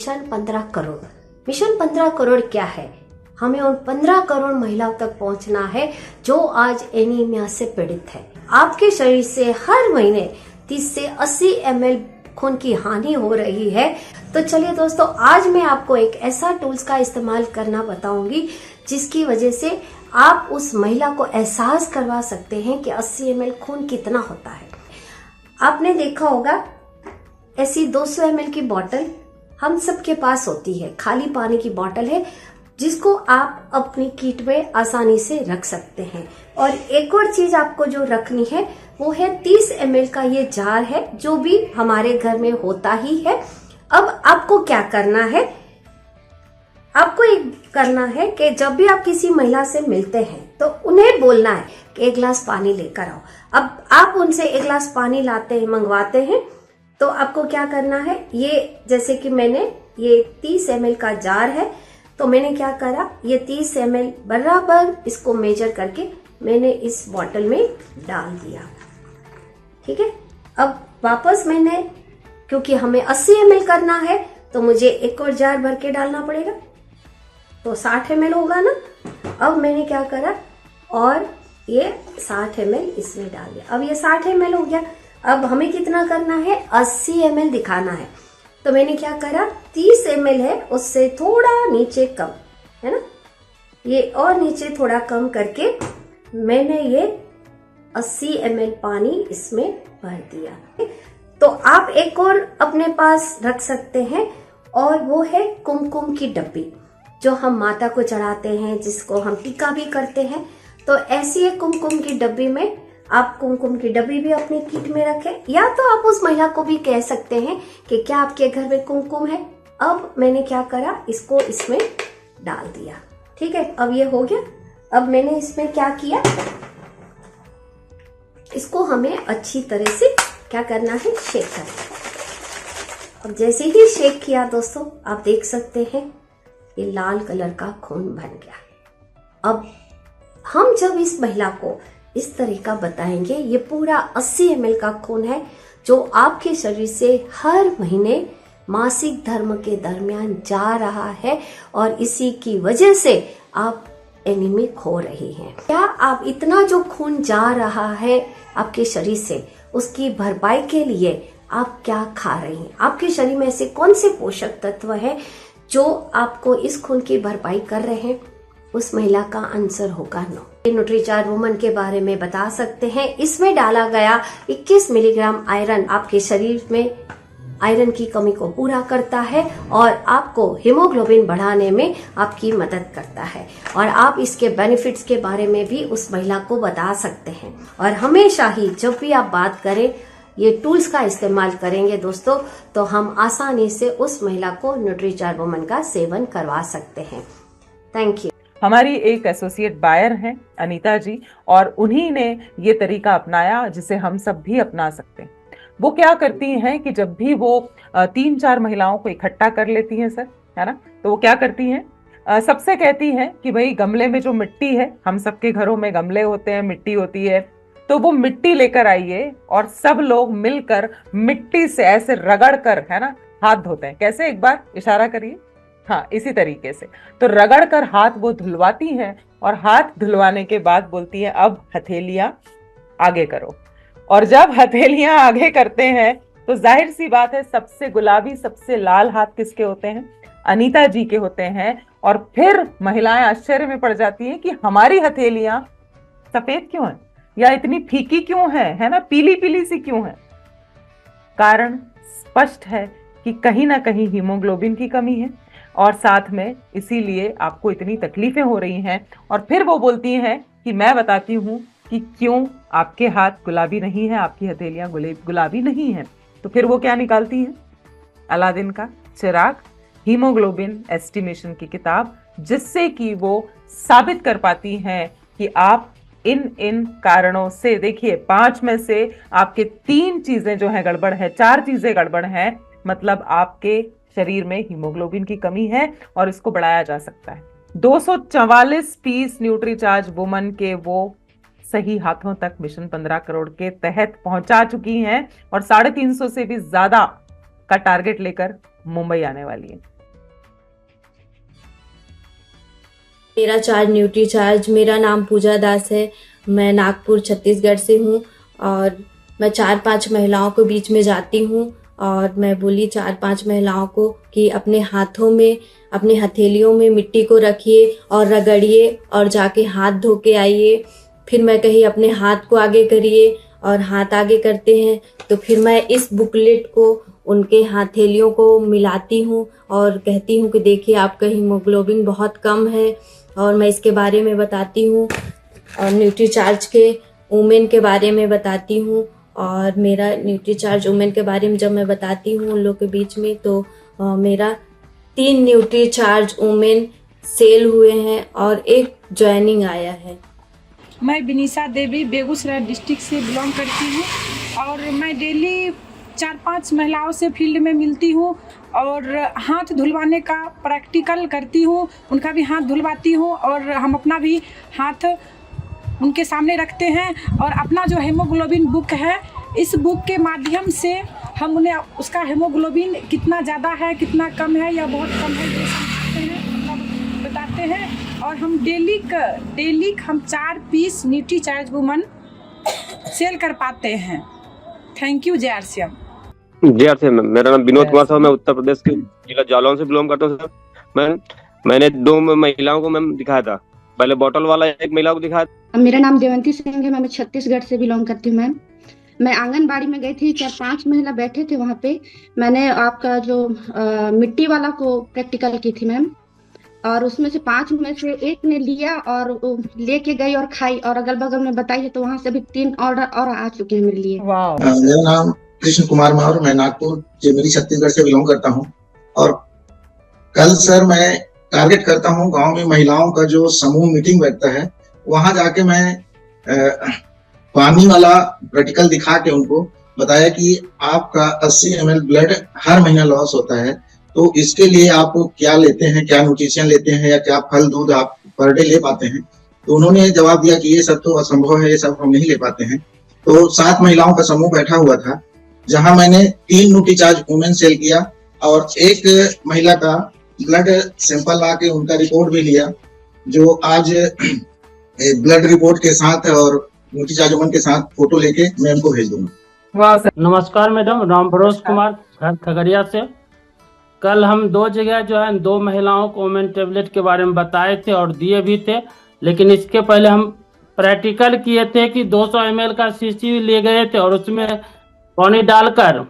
Mission 15 crore. Mission 15 crore क्या है? हमें उन 15 करोड़ महिलाओं तक पहुंचना है जो आज एनीमिया से पीड़ित है। आपके शरीर से हर महीने 30 से 80 ml खून की हानि हो रही है। तो चलिए दोस्तों, आज मैं आपको एक ऐसा टूल्स का इस्तेमाल करना बताऊंगी जिसकी वजह से आप उस महिला को एहसास करवा सकते हैं कि 80 ml खून कितना होता है। आपने देखा होगा ऐसी 200 ml की बोतल हम सबके पास होती है, खाली पानी की बोतल है जिसको आप अपनी किट में आसानी से रख सकते हैं। और एक और चीज आपको जो रखनी है वो है 30 ml का ये जार है जो भी हमारे घर में होता ही है। अब आपको क्या करना है? आपको एक करना है कि जब भी आप किसी महिला से मिलते हैं तो उन्हें बोलना है कि एक गिलास पानी लेकर आओ। अब आप उनसे एक गिलास पानी लाते हैं, मंगवाते हैं, तो आपको क्या करना है, ये जैसे कि मैंने ये 30 ml का जार है तो मैंने क्या करा, ये 30 ml बराबर इसको मेजर करके मैंने इस बोतल में डाल दिया। ठीक है। अब वापस मैंने, क्योंकि हमें 80 ml करना है तो मुझे एक और जार भर के डालना पड़ेगा, तो 60 ml होगा ना। अब मैंने क्या करा और ये 60 ml इसमें डाल दिया। अब ये 60 ml हो गया। अब हमें कितना करना है, 80 ml दिखाना है। तो मैंने क्या करा, 30 ml है उससे थोड़ा नीचे कम है ना, ये और नीचे थोड़ा कम करके मैंने ये 80 ml पानी इसमें भर दिया। तो आप एक और अपने पास रख सकते हैं और वो है कुमकुम की डब्बी जो हम माता को चढ़ाते हैं, जिसको हम टीका भी करते हैं। तो ऐसी एक कुमकुम की डब्बी में आप कुमकुम की डब्बी भी अपनी किट में रखें, या तो आप उस महिला को भी कह सकते हैं कि क्या आपके घर में कुमकुम है। अब मैंने क्या करा, इसको इसमें डाल दिया। ठीक है, अब ये हो गया। अब मैंने इसमें क्या किया, इसको हमें अच्छी तरह से क्या करना है, शेक करना। अब जैसे ही शेक किया दोस्तों, आप देख सकते हैं ये लाल कलर का खून बन गया। अब हम जब इस महिला को इस तरीका बताएंगे, ये पूरा 80 ml का खून है जो आपके शरीर से हर महीने मासिक धर्म के दरमियान जा रहा है और इसी की वजह से आप एनीमिक हो रही हैं। क्या आप इतना जो खून जा रहा है आपके शरीर से, उसकी भरपाई के लिए आप क्या खा रही हैं? आपके शरीर में ऐसे कौन से पोषक तत्व हैं जो आपको इस खून की भरपाई कर रहे हैं? उस महिला का आंसर होगा नो। न्यूट्रीचार्ज वुमन के बारे में बता सकते हैं। इसमें डाला गया 21 मिलीग्राम आयरन आपके शरीर में आयरन की कमी को पूरा करता है और आपको हीमोग्लोबिन बढ़ाने में आपकी मदद करता है। और आप इसके बेनिफिट्स के बारे में भी उस महिला को बता सकते हैं। और हमेशा ही जब भी आप बात करें, ये टूल्स का इस्तेमाल करेंगे दोस्तों, तो हम आसानी से उस महिला को न्यूट्रीचार्ज वुमन का सेवन करवा सकते हैं। Thank you. हमारी एक एसोसिएट बायर हैं अनीता जी, और उन्हीं ने ये तरीका अपनाया जिसे हम सब भी अपना सकते हैं। वो क्या करती हैं कि जब भी वो 3-4 महिलाओं को इकट्ठा कर लेती हैं सर, है ना, तो वो क्या करती हैं, सबसे कहती हैं कि भाई गमले में जो मिट्टी है, हम सबके घरों में गमले होते हैं, मिट्टी होती है, तो वो मिट्टी लेकर आइए और सब लोग मिलकर मिट्टी से ऐसे रगड़ कर, है ना, हाथ धोते हैं। कैसे, एक बार इशारा करिए। हाँ, इसी तरीके से तो रगड़ कर हाथ वो धुलवाती हैं और हाथ धुलवाने के बाद बोलती है अब हथेलियां आगे करो। और जब हथेलियां आगे करते हैं तो जाहिर सी बात है सबसे गुलाबी, सबसे लाल हाथ किसके होते हैं? अनीता जी के होते हैं। और फिर महिलाएं आश्चर्य में पड़ जाती हैं कि हमारी हथेलियां सफेद क्यों हैं या इतनी फीकी क्यों है ना, पीली पीली सी क्यों है? कारण स्पष्ट है कि कहीं ना कहीं हीमोग्लोबिन की कमी है और साथ में इसीलिए आपको इतनी तकलीफें हो रही हैं। और फिर वो बोलती हैं कि मैं बताती हूँ कि क्यों आपके हाथ गुलाबी नहीं है, आपकी हथेलियां गुलाबी नहीं है। तो फिर वो क्या निकालती हैं? अलादीन का चिराग, हीमोग्लोबिन एस्टिमेशन की किताब, जिससे कि वो साबित कर पाती हैं कि आप इन कारणों से, देखिए 5 में से आपके 3 चीजें जो है गड़बड़ है, 4 चीजें गड़बड़ हैं, मतलब आपके शरीर में हीमोग्लोबिन की कमी है और इसको बढ़ाया जा सकता है। 244 पीस न्यूट्रीचार्ज वुमन के वो सही हाथों तक मिशन 15 करोड़ के तहत पहुंचा चुकी हैं और 350 से भी ज्यादा का टारगेट लेकर मुंबई आने वाली है। मेरा चार्ज न्यूट्री चार्ज। मेरा नाम पूजा दास है। मैं नागपुर छत्तीसगढ़ से हूँ और मैं 4-5 महिलाओं के बीच में जाती हूँ और मैं बोली 4-5 महिलाओं को कि अपने हाथों में, अपने हथेलियों में मिट्टी को रखिए और रगड़िए और जाके हाथ धो के आइए। फिर मैं कही अपने हाथ को आगे करिए और हाथ आगे करते हैं तो फिर मैं इस बुकलेट को उनके हथेलियों को मिलाती हूँ और कहती हूँ कि देखिए आपका हीमोग्लोबिन बहुत कम है और मैं इसके बारे में बताती हूँ और न्यूट्री चार्ज के वुमेन के बारे में बताती हूँ। और मेरा न्यूट्री चार्ज वुमेन के बारे में जब मैं बताती हूँ उन लोग के बीच में तो मेरा 3 न्यूट्री चार्ज वुमेन सेल हुए हैं और 1 ज्वाइनिंग आया है। मैं बिनीशा देवी बेगूसराय डिस्ट्रिक्ट से बिलोंग करती हूँ और मैं डेली 4-5 महिलाओं से फील्ड में मिलती हूँ और हाथ धुलवाने का प्रैक्टिकल करती हूँ। उनका भी हाथ धुलवाती हूँ और हम अपना भी हाथ उनके सामने रखते हैं और अपना जो हेमोग्लोबिन बुक है, इस बुक के माध्यम से हम उन्हें उसका हेमोग्लोबिन कितना ज़्यादा है, कितना कम है या बहुत कम है, ये समझाते हैं, मतलब बताते हैं। और हम डेली हम 4 piece Nutricharge woman sell कर पाते हैं। Thank you JRCM। JRCM मेरा नाम विनोद कुमार था। मैं उत्तर प्रदेश के जिला जालौन से बिलोंग करता हूँ सर। मैंने 2 महिलाओं को मैम दिखाया था। पहले बॉटल वाला एक महिला को दिखाया। मेरा नाम देवंती सिंह है। मैं छत्तीसगढ़ से बिलोंग करती हूँ मैम। मैं आंगनबाड़ी में गई थी, 4-5 महिला बैठे थे वहाँ पे। मैंने आपका जो मिट्टी वाला को प्रैक्टिकल की थी मैम और उसमें से 5 में से 1 ने लिया और लेके गई और खाई और अगल बगल में बताई तो वहाँ से भी 3 ऑर्डर और आ चुके हैं मेरे लिए। मेरा नाम कृष्ण कुमार मार, मैं नागपुर चिमरी छत्तीसगढ़ से बिलोंग करता हूँ और कल सर मैं टारगेट करता हूँ गांव में महिलाओं का जो समूह मीटिंग बैठता है, वहां जाके मैं पानी वाला प्रैक्टिकल दिखा के उनको बताया कि आपका 80 ml ब्लड हर महीना लॉस होता है, तो इसके लिए आप क्या लेते हैं, क्या न्यूट्रिशन लेते हैं या क्या फल दूध आप पर डे ले पाते हैं। तो उन्होंने जवाब दिया कि ये सब तो असंभव है, ये सब हम नहीं ले पाते हैं। तो 7 महिलाओं का समूह बैठा हुआ था जहां मैंने 3 न्यूट्री चार्ज वुमेन सेल किया और 1 महिला का ब्लड सैंपल ला के उनका रिपोर्ट भी लिया, जो आज ब्लड रिपोर्ट के साथ और न्यूट्री चार्ज वुमेन के साथ फोटो लेके मैं उनको भेज दूंगा। नमस्कार मैडम, राम भरोस कुमार, घर खगड़िया से। कल हम 2 जगह जो है 2 महिलाओं को वुमेन टेबलेट के बारे में बताए थे और दिए भी थे, लेकिन इसके पहले हम प्रैक्टिकल किए थे कि 200 ml का शीशी ले गए थे और उसमें पानी डालकर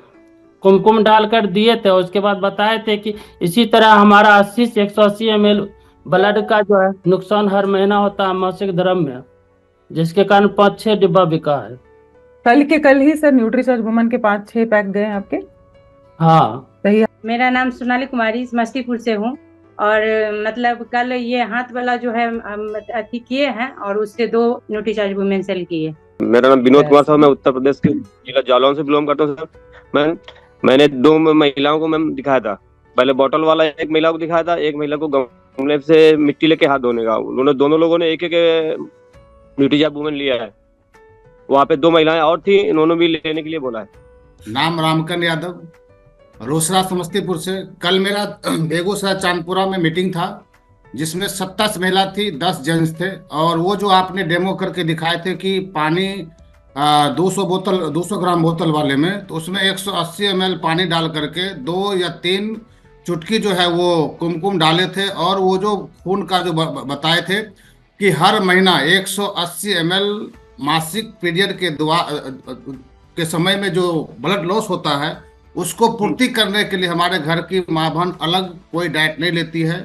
कुमकुम डालकर दिए थे। उसके बाद बताए थे कि इसी तरह हमारा 80 से 180 ml ब्लड का जो है नुकसान हर महीना होता है मासिक धर्म में, जिसके कारण 5-6 डिब्बा बिका है। कल के कल ही सर न्यूट्री चार्ज वुमन के 5-6 पैक गए आपके? हाँ सही है। मेरा नाम सोनाली कुमारी समस्तीपुर से हूँ और मतलब कल ये हाथ वाला जो है अति किए हैं और उससे 2 न्यूट्री चार्ज वुमेन सेल किए। मेरा नाम विनोद कुमार था। मैं उत्तर प्रदेश के जिला जालौन से बिलोंग करता हूँ सर। मैंने 2 महिलाओं को मैम दिखाया था। पहले बॉटल वाला एक महिला को दिखाया था, 1 महिला को गमले से मिट्टी लेके हाथ धोने का। उन्होंने दोनों लोगों ने 1-1 न्यूट्री चार्ज वुमेन लिया है। वहाँ पे 2 महिलाएं और थी, इन्होंने भी लेने के लिए बोला है। नाम रामकन यादव, रोसड़ा समस्तीपुर से। कल मेरा बेगूसराय चांदपुरा में मीटिंग था जिसमें 27 महिला थी, 10 जेंट्स थे। और वो जो आपने डेमो करके दिखाए थे कि पानी 200 ग्राम बोतल वाले में, तो उसमें 180 ml पानी डाल करके 2 या 3 चुटकी जो है वो कुमकुम डाले थे और वो जो खून का जो बताए थे कि हर महीना 180 ml मासिक पीरियड के समय में जो ब्लड लॉस होता है उसको पूर्ति करने के लिए हमारे घर की माँ बहन अलग कोई डाइट नहीं लेती है,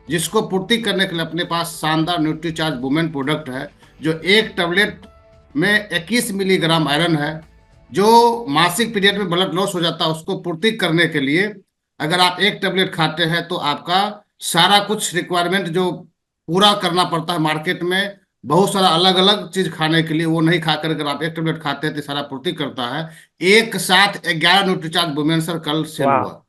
जिसको पूर्ति करने के लिए अपने पास शानदार न्यूट्री चार्ज वुमेन प्रोडक्ट है, जो 1 टैबलेट में 21 मिलीग्राम आयरन है, जो मासिक पीरियड में ब्लड लॉस हो जाता है उसको पूर्ति करने के लिए अगर आप 1 टैबलेट खाते हैं तो आपका सारा कुछ रिक्वायरमेंट जो पूरा करना पड़ता है मार्केट में बहुत सारा अलग अलग चीज खाने के लिए, वो नहीं खाकर अगर आप 1 टैबलेट खाते हैं तो सारा पूर्ति करता है। एक साथ 11 न्यूट्री चार्ज वुमेन सर कल सेल हुआ।